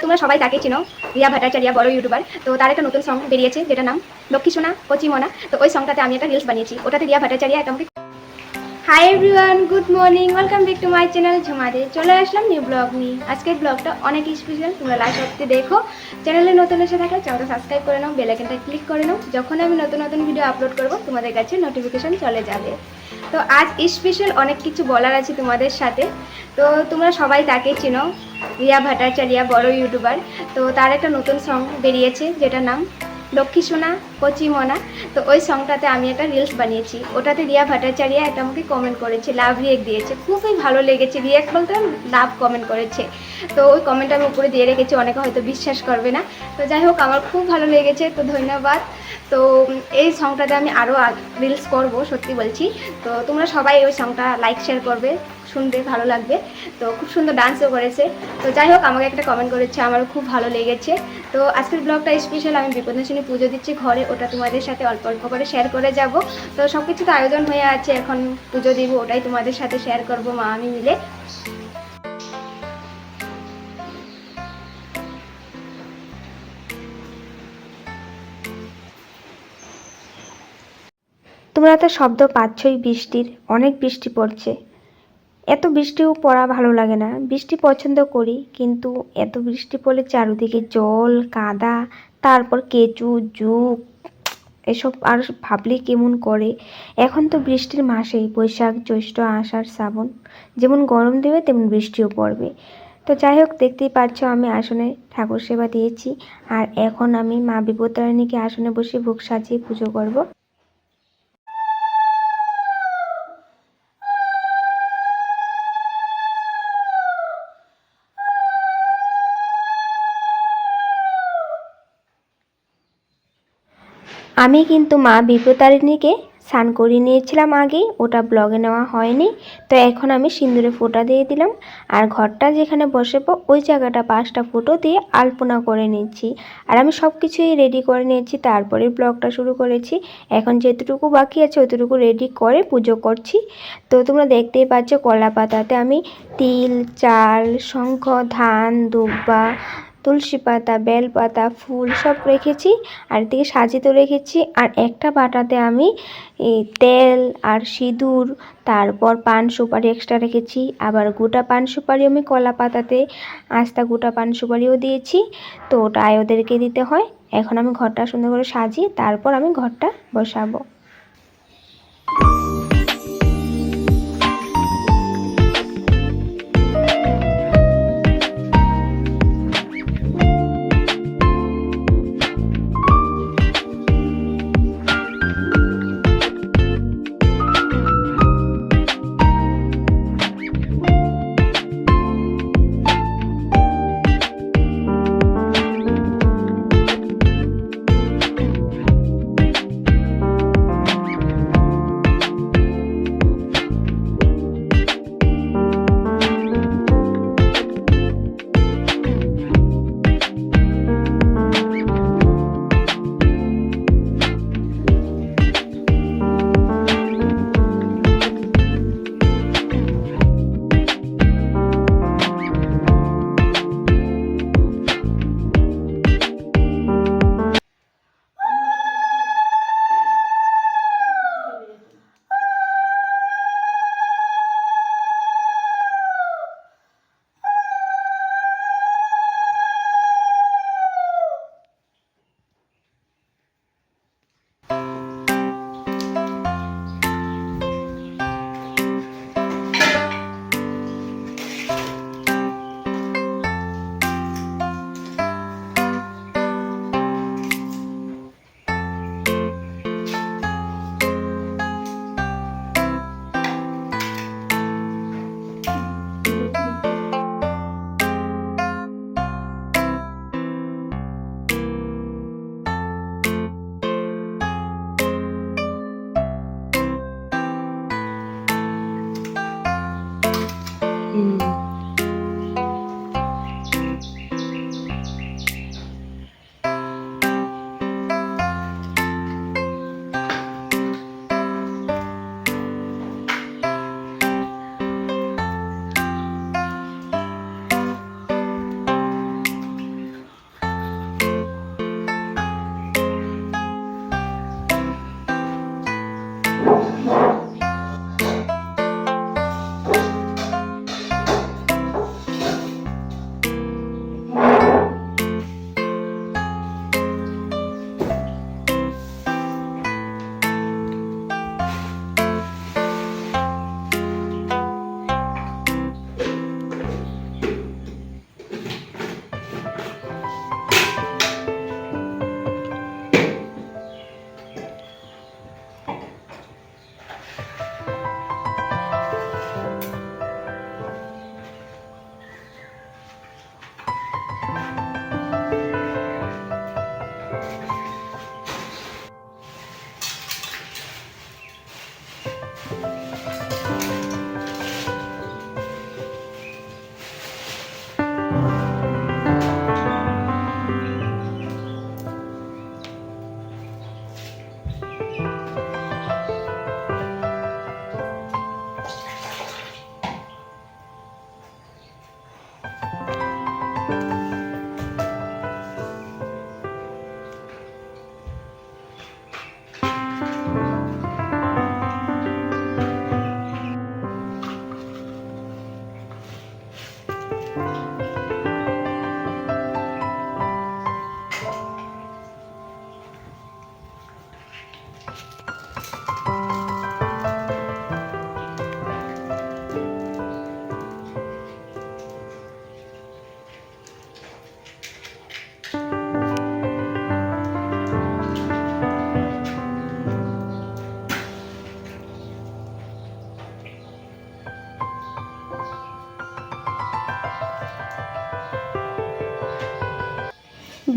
তোমরা সবাই তাকে চিনো, রিয়া ভট্টাচার্য, বড় ইউটিউবার। তো তার একটা নতুন সং বেরিয়েছে যেটা নাম লক্ষ্মী সোনা কচি মনা। তো ওই সংটাতে আমি একটা রিলস বানিয়েছি, ওটাতে রিয়া ভট্টাচার্য একটা আমাকে hi everyone, good morning, welcome back to my channel ঝুমাদে। চলে আসলাম নিউ ব্লগ নিয়ে। আজকের ব্লগটা অনেক স্পেশাল, তোমরা লাস্ট অবধি দেখো। চ্যানেলে নতুন এসে থাকলে চ্যানেলটা সাবস্ক্রাইব করে নাও, বেল আইকনটা ক্লিক করে নাও। যখন আমি নতুন নতুন ভিডিও আপলোড করব তোমাদের কাছে নোটিফিকেশন চলে যাবে। তো আজ স্পেশাল অনেক কিছু বলার আছে তোমাদের সাথে। তো তোমরা সবাই তাকে চিনো, রিয়া ভট্টাচার্য, বড় ইউটিউবার। তো তার একটা নতুন সং বেরিয়েছে যেটার নাম লক্ষ্মী সোনা কচি মনা। তো ওই সংটাতে আমি একটা রিলস বানিয়েছি, ওটাতে রিয়া ভট্টাচার্য একটা আমাকে কমেন্ট করেছে, লাভ রিয়েক্ট দিয়েছে। খুবই ভালো লেগেছে, রিয়েক্ট বলতে লাভ কমেন্ট করেছে। তো ওই কমেন্ট আমি উপরে দিয়ে রেখেছি, অনেকে হয়তো বিশ্বাস করবে না। তো যাই হোক, আমার খুব ভালো লেগেছে, তো ধন্যবাদ। তো এই সংটাতে আমি আরও রিলস করব, সত্যি বলছি। তো তোমরা সবাই ওই সংটা লাইক শেয়ার করবে, শুনবে ভালো লাগবে। তো খুব সুন্দর ডান্সও করেছে। তো যাই হোক, আমাকে একটা কমেন্ট করেছে, আমারও খুব ভালো লেগেছে। তো আজকের ব্লগটা স্পেশাল, আমি বিপদনাশিনী পুজো দিচ্ছি ঘরে, ওটা তোমাদের সাথে অল্প অল্প করে শেয়ার করে যাব। তো সব কিছু তো আয়োজন হয়ে আছে, এখন পুজো দিব, ওটাই তোমাদের সাথে শেয়ার করব মা আমি মিলে। তোমরা তো শব্দ পাচ্ছই বৃষ্টির, অনেক বৃষ্টি পড়ছে। এত বৃষ্টিও পড়া ভালো লাগে না, বৃষ্টি পছন্দ করি, কিন্তু এত বৃষ্টি পড়লে চারিদিকে জল কাদা, তারপর কেঁচু জুক, এসব আর ভাবলেই কেমন করে। এখন তো বৃষ্টির মাসেই বৈশাখ জ্যৈষ্ঠ আষাঢ় শ্রাবণ, যেমন গরম দেবে তেমন বৃষ্টিও পড়বে। তো যাই হোক, দেখতেই পাচ্ছ আমি আসনে ঠাকুর সেবা দিয়েছি, আর এখন আমি মা বিপত্তারিণীকে আসনে বসে ভোগ সাজিয়ে পুজো করব। আমি কিন্তু মা বিপত্তারিণীকে স্নান করিয়ে নিয়েছিলাম আগেই, ওটা ব্লগে নেওয়া হয়নি। তো এখন আমি সিঁদুরে ফোঁটা দিয়ে দিলাম, আর ঘরটা যেখানে বসাবো ওই জায়গাটা 5টা ফুটো দিয়ে আলপনা করে নিচ্ছি। আর আমি সব কিছুই রেডি করে নিয়েছি, তারপরে ব্লগটা শুরু করেছি। এখন যেতটুকু বাকি আছে অতটুকু রেডি করে পুজো করছি। তো তোমরা দেখতেই পাচ্ছ কলা পাতাতে আমি তিল চাল শঙ্খ ধান দুব্বা তুলসী পাতা বেল পাতা ফুল সব রেখেছি, আর এদিকে সাজিয়ে তো রেখেছি। আর একটা বাটাতে আমি তেল আর সিঁদুর, তারপর পান সুপারি এক্সট্রা রেখেছি, আবার গোটা পান সুপারি আমি কলা পাতাতে আস্তা গোটা পান সুপারিও দিয়েছি। তো ওটাই ওদেরকে দিতে হয়। এখন আমি ঘরটা সুন্দর করে সাজিয়ে তারপর আমি ঘরটা বসাবো।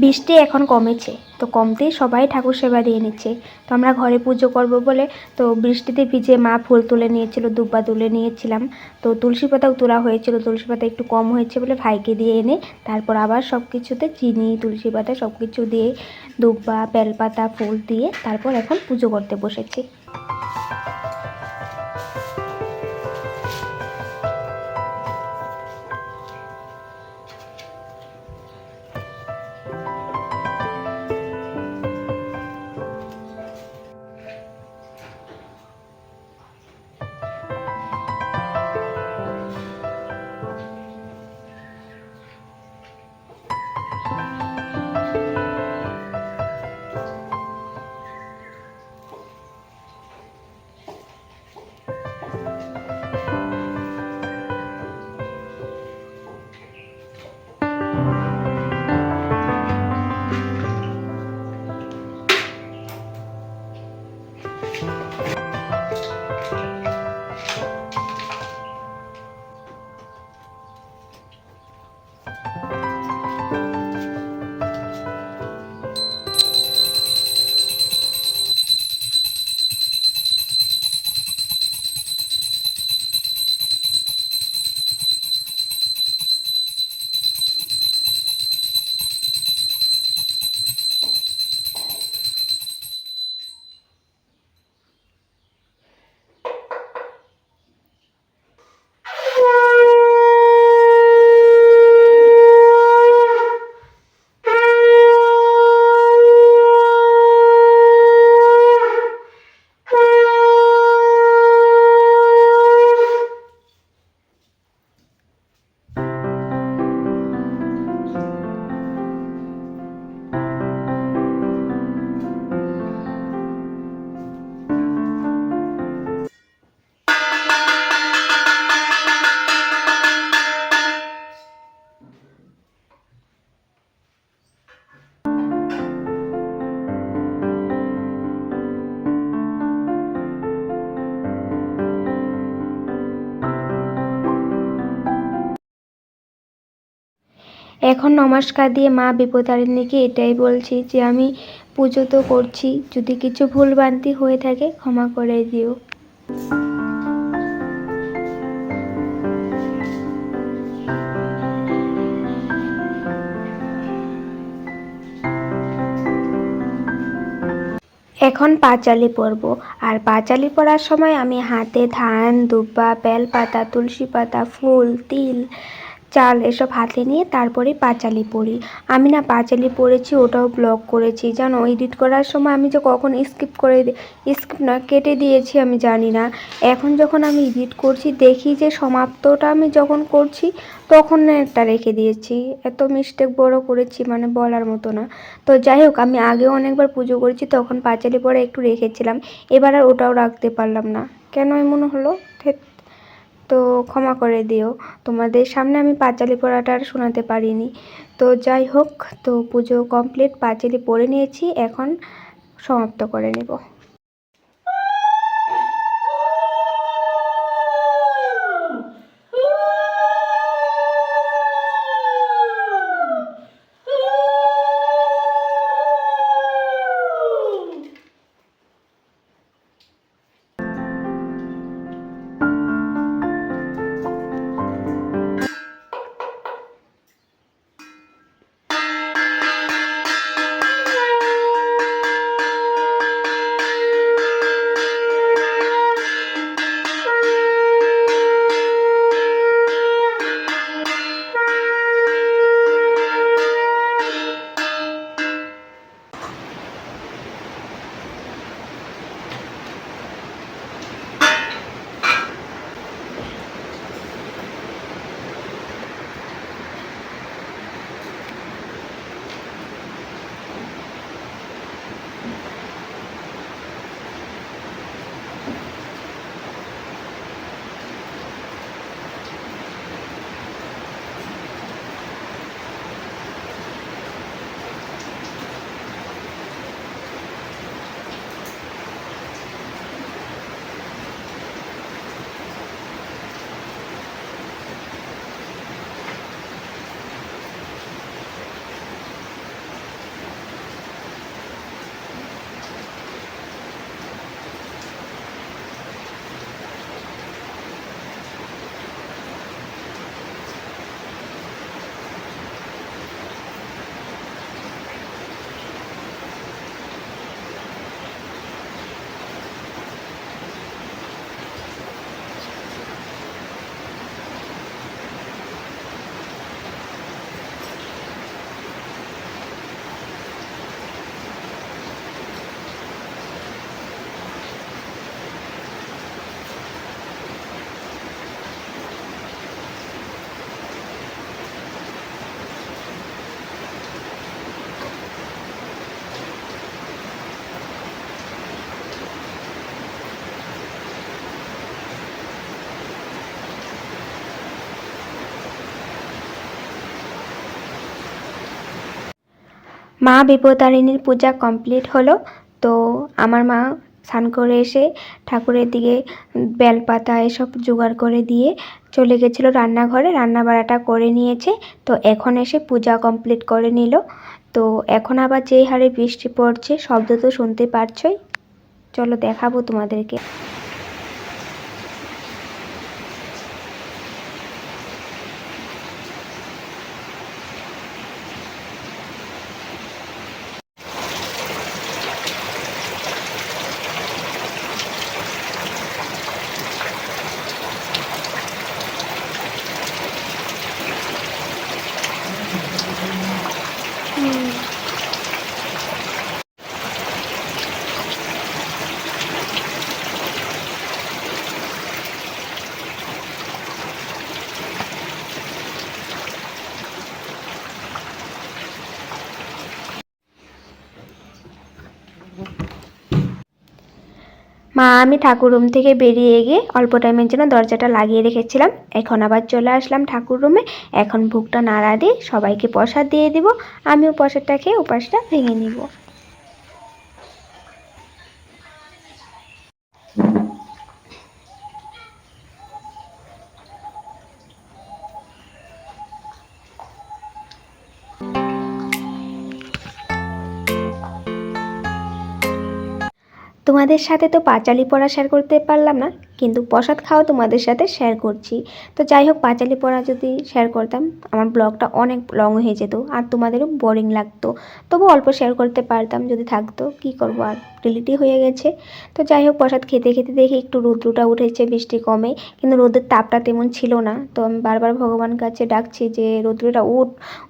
বৃষ্টি এখন কমেছে, তো কমতেই সবাই ঠাকুর সেবা দিয়ে নিচ্ছে। তো আমরা ঘরে পুজো করব বলে তো বৃষ্টিতে ভিজে মা ফুল তুলে নিয়েছিল, দুব্বা তুলে নিয়েছিলাম। তো তুলসী পাতাও তোলা হয়েছিল, তুলসী পাতা একটু কম হয়েছে বলে ভাইকে দিয়ে এনে তারপর আবার সব কিছুতে চিনি, তুলসী পাতা সব কিছু দিয়ে দুব্বা, বেলপাতা, ফুল দিয়ে তারপর এখন পুজো করতে বসেছি। এখন নমস্কার দিয়ে মা বিপত্তারিণীকে এটাই বলছি যে আমি পুজো তো করছি, যদি কিছু ভুলভ্রান্তি হয়ে থাকে ক্ষমা করে দিও। এখন পাঁচালি পরব, আর পাঁচালি পরার সময় আমি হাতে ধান, দুব্বা, বেলপাতা, তুলসী পাতা, ফুল, তিল, চাল এসব হাতে নিয়ে তারপরে পাঁচালি পরি। আমি না পাঁচালি পড়েছি, ওটাও ব্লগ করেছি জানো। এডিট করার সময় আমি যে কখন স্কিপ না কেটে দিয়েছি আমি জানি না। এখন যখন আমি এডিট করছি দেখি যে সমাপ্তটা আমি যখন করছি তখন না একটা রেখে দিয়েছি। এত মিস্টেক বড় করেছি মানে বলার মতো না। তো যাই হোক, আমি আগেও অনেকবার পুজো করেছি, তখন পাঁচালি পরে একটু রেখেছিলাম, এবার আর ওটাও রাখতে পারলাম না। কেন এমন হলো তো ক্ষমা করে দিও। তোমাদের সামনে আমি পাঁচালি পড়াটা আর শোনাতে পারিনি। তো যাই হোক, তো পুজো কমপ্লিট, পাঁচালি পড়ে নিয়েছি, এখন সমাপ্ত করে নেব। মা বিপত্তারিণীর পূজা কমপ্লিট হলো। তো আমার মা স্নান করে এসে ঠাকুরের দিকে বেলপাতা এসব জোগাড় করে দিয়ে চলে গেছিলো রান্নাঘরে, রান্না বাড়াটা করে নিয়েছে। তো এখন এসে পূজা কমপ্লিট করে নিল। তো এখন আবার যেই হারে বৃষ্টি পড়ছে, শব্দ তো শুনতে পারছই। চলো দেখাবো তোমাদেরকে। মা আমি ঠাকুর রুম থেকে বেরিয়ে গিয়ে অল্প টাইমের জন্য দরজাটা লাগিয়ে রেখেছিলাম। এখন আবার চলে আসলাম ঠাকুর রুমে। এখন ভোগটা নাড়া দিয়ে সবাইকে প্রসাদ দিয়ে দিব। আমিও প্রসাদটা খেয়ে উপাসটা ভেঙে নিব। তোমাদের সাথে তো পাঁচালি পড়া শেয়ার করতে পারলাম না, কিন্তু প্রসাদ খাওয়া তোমাদের সাথে শেয়ার করছি। তো যাই হোক, পাঁচালি পড়া যদি শেয়ার করতাম আমার ব্লগটা অনেক লং হয়ে যেত আর তোমাদেরও বোরিং লাগতো। তবু অল্প শেয়ার করতে পারতাম যদি থাকতো, কি করবো আর, ডিলিটই হয়ে গেছে। তো যাই হোক, প্রসাদ খেতে খেতে দেখি একটু রৌদ্রটা উঠেছে, বৃষ্টি কমে, কিন্তু রোদের তাপটা তেমন ছিল না। তো আমি বারবার ভগবানের কাছে ডাকছি যে রৌদ্রটা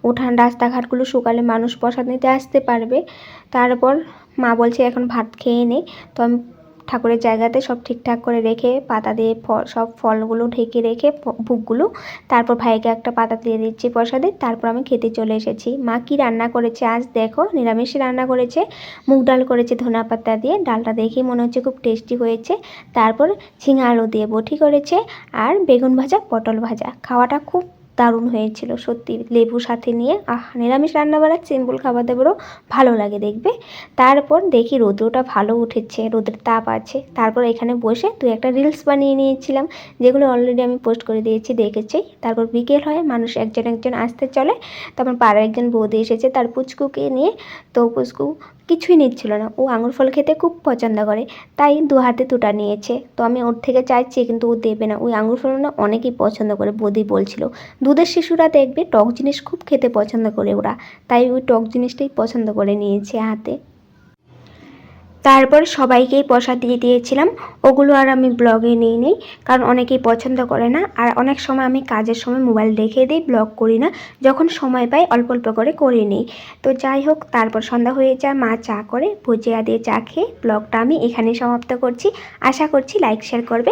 উঠান, রাস্তাঘাটগুলো শুকালে মানুষ প্রসাদ নিতে আসতে পারবে। তারপর মা বলছে এখন ভাত খেয়ে নে। তো আমি ঠাকুরের জায়গাতে সব ঠিকঠাক করে রেখে পাতা দিয়ে সব ফলগুলো ঢেকে রেখে ভোগগুলো, তারপর ভাইকে একটা পাতা দিয়ে দিচ্ছি প্রসাদে। তারপর আমি খেতে চলে এসেছি। মা কি রান্না করেছে আজ দেখো, নিরামিষই রান্না করেছে, মুগ ডাল করেছে ধনা পাতা দিয়ে। ডালটা দেখেই মনে হচ্ছে খুব টেস্টি হয়েছে। তারপর ঝিঙা আলু দিয়ে বটি করেছে আর বেগুন ভাজা, পটল ভাজা। খাওয়াটা খুব দারুণ হয়েছিল সত্যি, লেবু সাথে নিয়ে। নিরামিষ রান্নাবাড়া সিম্পল খাবার দাবারও ভালো লাগে দেখবে। তারপর দেখি রৌদ্রটা ভালো উঠেছে, রোদের তাপ আছে। তারপর এখানে বসে একটা রিলস বানিয়ে নিয়েছিলাম, যেগুলো অলরেডি আমি পোস্ট করে দিয়েছি, দেখেছি। তারপর বিকেল হয়, মানুষ একজন একজন আসতে চলে। তারপর পাড়ার একজন বৌদি এসেছে তার পুচকুকে নিয়ে। তো পুচকু কিছুই নিচ্ছিল না, ও আঙুর ফল খেতে খুব পছন্দ করে, তাই 2 হাতে 2টা নিয়েছে। তো আমি ওর থেকে চাইছি, কিন্তু ও দেবে না। ওই আঙুর ফল না অনেকেই পছন্দ করে, বৌদি বলছিল। দুধের শিশুরা দেখবে টক জিনিস খুব খেতে পছন্দ করে ওরা, তাই ওই টক জিনিসটাই পছন্দ করে নিয়েছে হাতে। তারপর সবাইকেই প্রসাদ দিয়ে দিয়েছিলাম। ওগুলো আর আমি ব্লগে নিই, কারণ অনেকেই পছন্দ করে না। আর অনেক সময় আমি কাজের সময় মোবাইল রেখে দিই, ব্লগ করি না। যখন সময় পাই অল্প অল্প করে নিই। তো যাই হোক, তারপর সন্ধ্যা হয়ে যায়, মা চা করে ভুজিয়া দিয়ে চা খেয়ে ব্লগটা আমি এখানেই সমাপ্ত করছি। আশা করছি লাইক শেয়ার করবে।